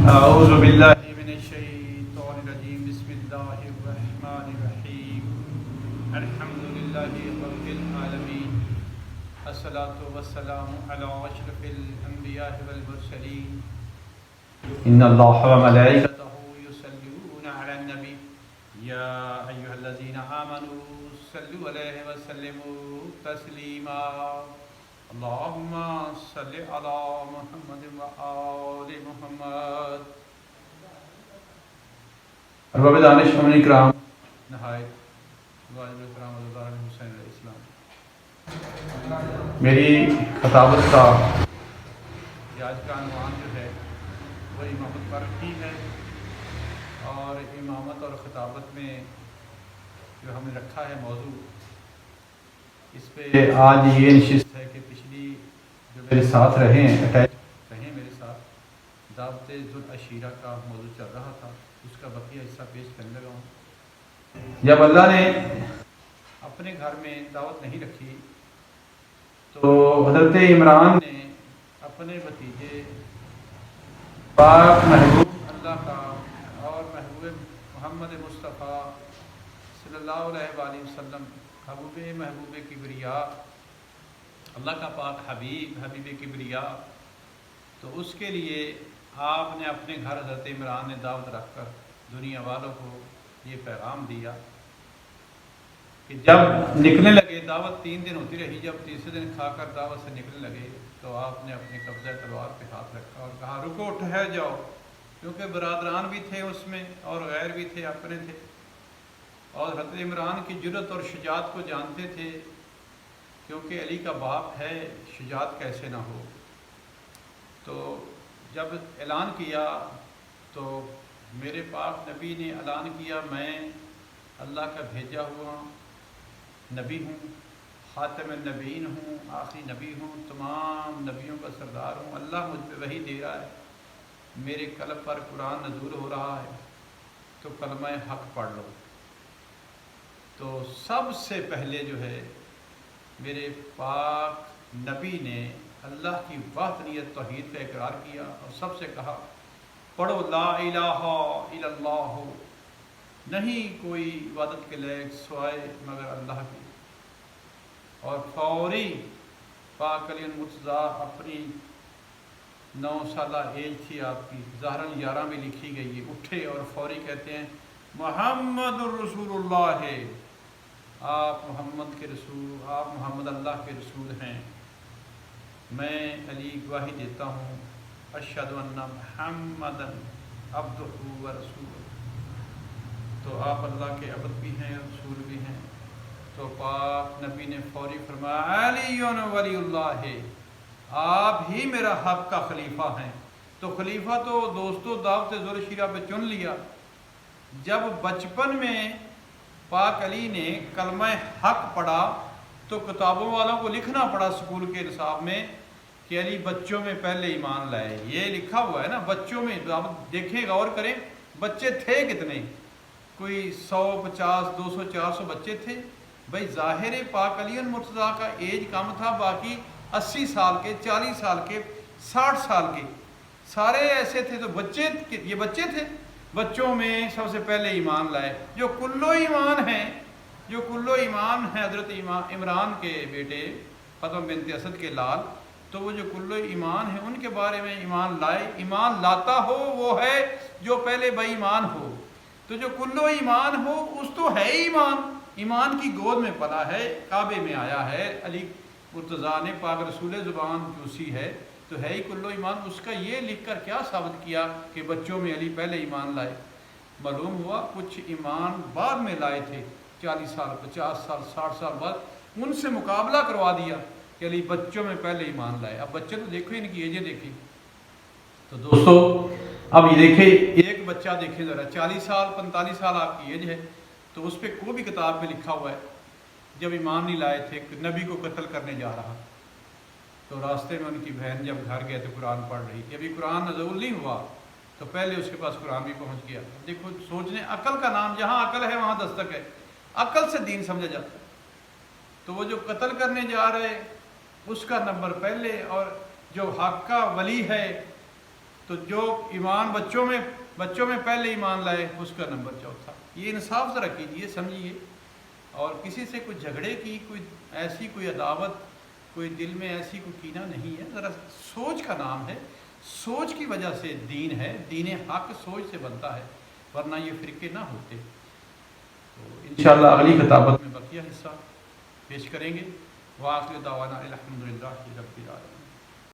أعوذ بالله من الشيطان الرجيم بسم الله الرحمن الرحيم الحمد لله رب العالمين الصلاة والسلام على أشرف الأنبياء والمرسلين إن الله وملائكته يصلون على النبي يا أيها الذين آمنوا صلوا عليه وسلموا تسليما اللهم صل على محمد وآل محمد. ارباب دانش امین کرام نہایت واجب احترام حضرت حسین علیہ السلام، میری خطابت کا آج کا عنوان جو ہے وہ امامت پر ہی ہے، اور امامت اور خطابت میں جو ہم نے رکھا ہے موضوع، اس پہ آج یہ نشست ہے کہ پچھلی جو میرے ساتھ رہے ہیں اٹیچ رہے میرے ساتھ دعوت ذوالعشیرہ کا موضوع چل رہا تھا، اس کا بقیہ حصہ پیش کرنے لگا ہوں۔ جب اللہ نے اپنے گھر میں دعوت نہیں رکھی تو حضرت عمران نے اپنے بھتیجے پاک محبوب اللہ کا اور محبوب محمد مصطفیٰ صلی اللہ علیہ وآلہ وسلم محبوب کبریا، اللہ کا پاک حبیب کبریا، تو اس کے لیے آپ نے اپنے گھر حضرت عمران نے دعوت رکھ کر دنیا والوں کو یہ پیغام دیا کہ جب نکلنے لگے، دعوت 3 دن ہوتی رہی، جب تیسرے دن کھا کر دعوت سے نکلنے لگے تو آپ نے اپنے قبضہ تلوار پہ ہاتھ رکھا اور کہا رکو، ٹھہر جاؤ، کیونکہ برادران بھی تھے اس میں اور غیر بھی تھے، اپنے تھے، اور حضرت عمران کی جرأت اور شجاعت کو جانتے تھے، کیونکہ علی کا باپ ہے، شجاعت کیسے نہ ہو۔ تو جب اعلان کیا تو میرے پاک نبی نے اعلان کیا، میں اللہ کا بھیجا ہوا نبی ہوں، خاتم النبیین ہوں، آخری نبی ہوں، تمام نبیوں کا سردار ہوں، اللہ مجھ پہ وحی دے رہا ہے، میرے قلب پر قرآن نزول ہو رہا ہے، تو کلمہ حق پڑھ لو۔ تو سب سے پہلے جو ہے میرے پاک نبی نے اللہ کی وحدانیت توحید کا اقرار کیا اور سب سے کہا پڑھو لا الہ الا اللہ، نہیں کوئی عبادت کے لائق سوائے مگر اللہ کی۔ اور فوری پاک علی المرتضیٰ، اپنی 9 سالہ ایج تھی آپ کی، ظاہر 11 میں لکھی گئی ہے، اٹھے اور فوری کہتے ہیں محمد الرسول اللہ ہے، آپ محمد کے رسول، آپ محمد اللہ کے رسول ہیں، میں علی گواہی دیتا ہوں اشہد ان محمدً عبدہ ورسولہ۔ تو آپ اللہ کے عبد بھی ہیں، رسول بھی ہیں۔ تو پاک نبی نے فوری فرمایا علی ولی اللہ ہے، آپ ہی میرا حق کا خلیفہ ہیں۔ تو خلیفہ تو دوستو دعوت ذوالعشیرہ پہ چن لیا۔ جب بچپن میں پاک علی نے کلمہ حق پڑھا تو کتابوں والوں کو لکھنا پڑا اسکول کے نصاب میں کہ علی بچوں میں پہلے ایمان لائے، یہ لکھا ہوا ہے نا، بچوں میں۔ آپ دیکھیں، غور کریں، بچے تھے کتنے، کوئی 100 50 200 400 بچے تھے بھائی۔ ظاہر پاک علی المرتضیٰ کا ایج کم تھا، باقی 80 سال کے، 40 سال کے، 60 سال کے سارے ایسے تھے، تو بچے، یہ بچے تھے، بچوں میں سب سے پہلے ایمان لائے۔ جو کلو ایمان ہیں حضرت عمران کے بیٹے فاطمہ بنت اسد کے لال، تو وہ جو کلو ایمان ہیں ان کے بارے میں ایمان لائے۔ ایمان لاتا ہو وہ ہے جو پہلے بے ایمان ہو، تو جو کلو ایمان ہو اس تو ہے ایمان کی گود میں پلا ہے، کعبے میں آیا ہے، علی مرتضیٰ نے پاک رسول زبان چوسی ہے، تو ہے ہی کلو ایمان۔ اس کا یہ لکھ کر کیا ثابت کیا کہ بچوں میں علی پہلے ایمان لائے؟ معلوم ہوا کچھ ایمان بعد میں لائے تھے، 40 سال 50 سال 60 سال بعد، ان سے مقابلہ کروا دیا کہ علی بچوں میں پہلے ایمان لائے۔ اب بچے تو دیکھو، ان کی ایجیں دیکھیں تو دوستو، اب یہ دیکھیں ایک بچہ دیکھیں ذرا، 40 سال 45 سال آپ کی ایج ہے، تو اس پہ کوئی بھی کتاب میں لکھا ہوا ہے جب ایمان نہیں لائے تھے، نبی کو قتل کرنے جا رہا، تو راستے میں ان کی بہن جب گھر گئے تو قرآن پڑھ رہی تھی، ابھی قرآن نزول نہیں ہوا تو پہلے اس کے پاس قرآن بھی پہنچ گیا۔ دیکھو سوچنے، عقل کا نام، جہاں عقل ہے وہاں دستک ہے، عقل سے دین سمجھا جاتا ہے۔ تو وہ جو قتل کرنے جا رہے اس کا نمبر پہلے، اور جو حق کا ولی ہے تو جو ایمان بچوں میں پہلے ایمان لائے اس کا نمبر چوتھا. یہ انصاف ذرا کیجیے، سمجھیے. اور کسی سے کوئی جھگڑے کی کوئی عداوت، کوئی دل میں ایسی کوئی کینہ نہیں ہے. ذرا سوچ کا نام ہے، سوچ کی وجہ سے دین ہے. دین حق سوچ سے بنتا ہے، ورنہ یہ فرقے نہ ہوتے. تو انشاءاللہ اگلی خطابت میں بقیہ حصہ پیش کریں گے. وآخر دعوانا الحمدللہ رب العالمین.